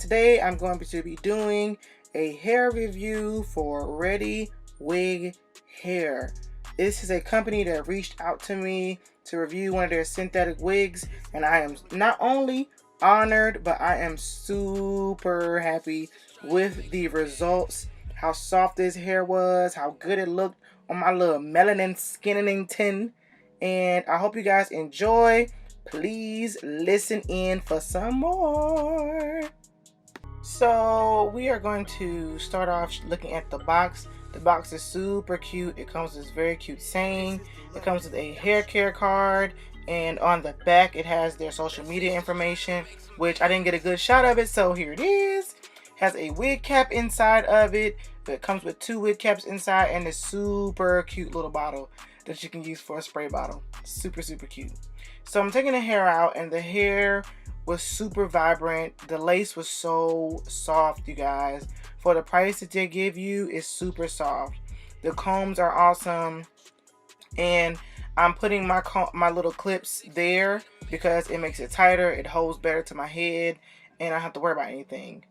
Today I'm going to be doing a hair review for ReadyWig hair. This is a company that reached out to me to review one of their synthetic wigs, and I am not only honored, but I am super happy with the results. How soft this hair was, how good it looked on my little melanin skinning tin, and I hope you guys enjoy. Please listen in for some more. So we are going to start off looking at the box. The box is super cute. It comes with this very cute saying. It comes with a hair care card, and on the back it has their social media information, which I didn't get a good shot of it, so here it is. Has a wig cap inside of it. It comes with 2 wig caps inside and this super cute little bottle that you can use for a spray bottle. Super cute. So I'm taking the hair out, and the hair was super vibrant. The lace was so soft, you guys. For the price that they give you, it's super soft. The combs are awesome, and I'm putting my little clips there because it makes it tighter, it holds better to my head, and I don't have to worry about anything.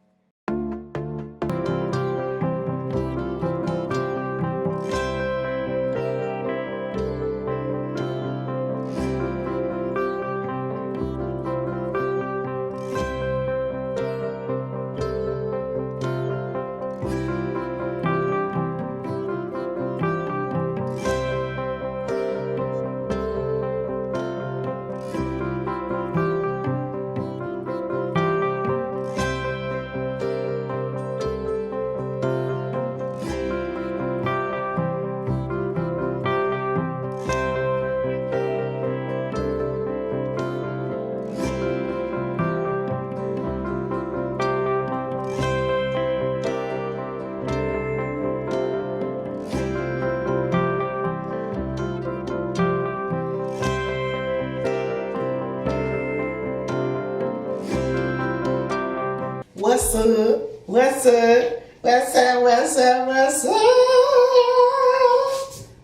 What's up? What's up? What's up? What's up? What's up?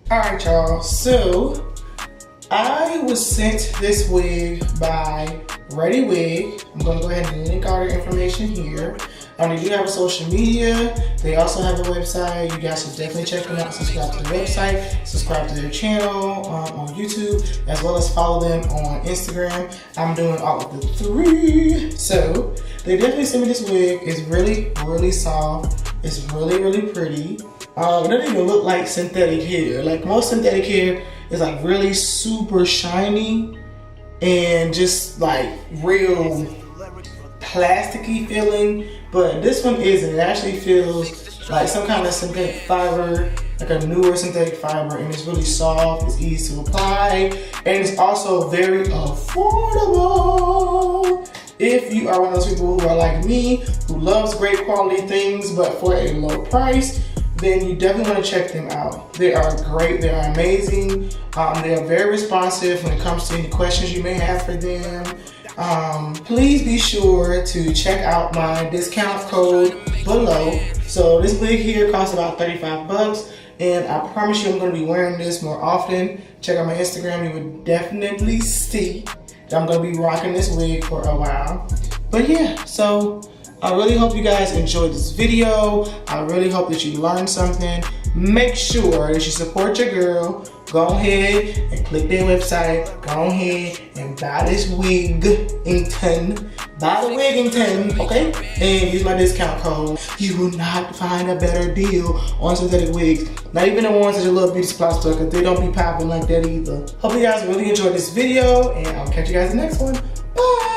Alright, y'all. So, I was sent this wig by ReadyWig. I'm going to go ahead and link all their information here. They do have a social media. They also have a website. You guys should definitely check them out. Subscribe to their website. Subscribe to their channel on YouTube, as well as follow them on Instagram. I'm doing all of the 3. So they definitely sent me this wig. It's really soft. It's really pretty. It doesn't even look like synthetic hair. Like most synthetic hair is like really super shiny and just like real plasticky feeling, but this one isn't. It actually feels like some kind of synthetic fiber, like a newer synthetic fiber, and it's really soft, it's easy to apply, and it's also very affordable. If you are one of those people who are like me, who loves great quality things but for a low price, then you definitely want to check them out. They are great, they are amazing. They are very responsive when it comes to any questions you may have for them. Please be sure to check out my discount code below. So this wig here costs about 35 bucks, and I promise you I'm going to be wearing this more often. Check out my Instagram, you would definitely see that I'm going to be rocking this wig for a while. But yeah, so I really hope you guys enjoyed this video. I really hope that you learned something. Make sure that you support your girl. Go ahead and click their website. Go ahead and buy this Wigington. Buy the Wigington, okay? And use my discount code. You will not find a better deal on synthetic wigs. Not even the ones that your little beauty supply store, because they don't be popping like that either. Hope you guys really enjoyed this video, and I'll catch you guys in the next one. Bye!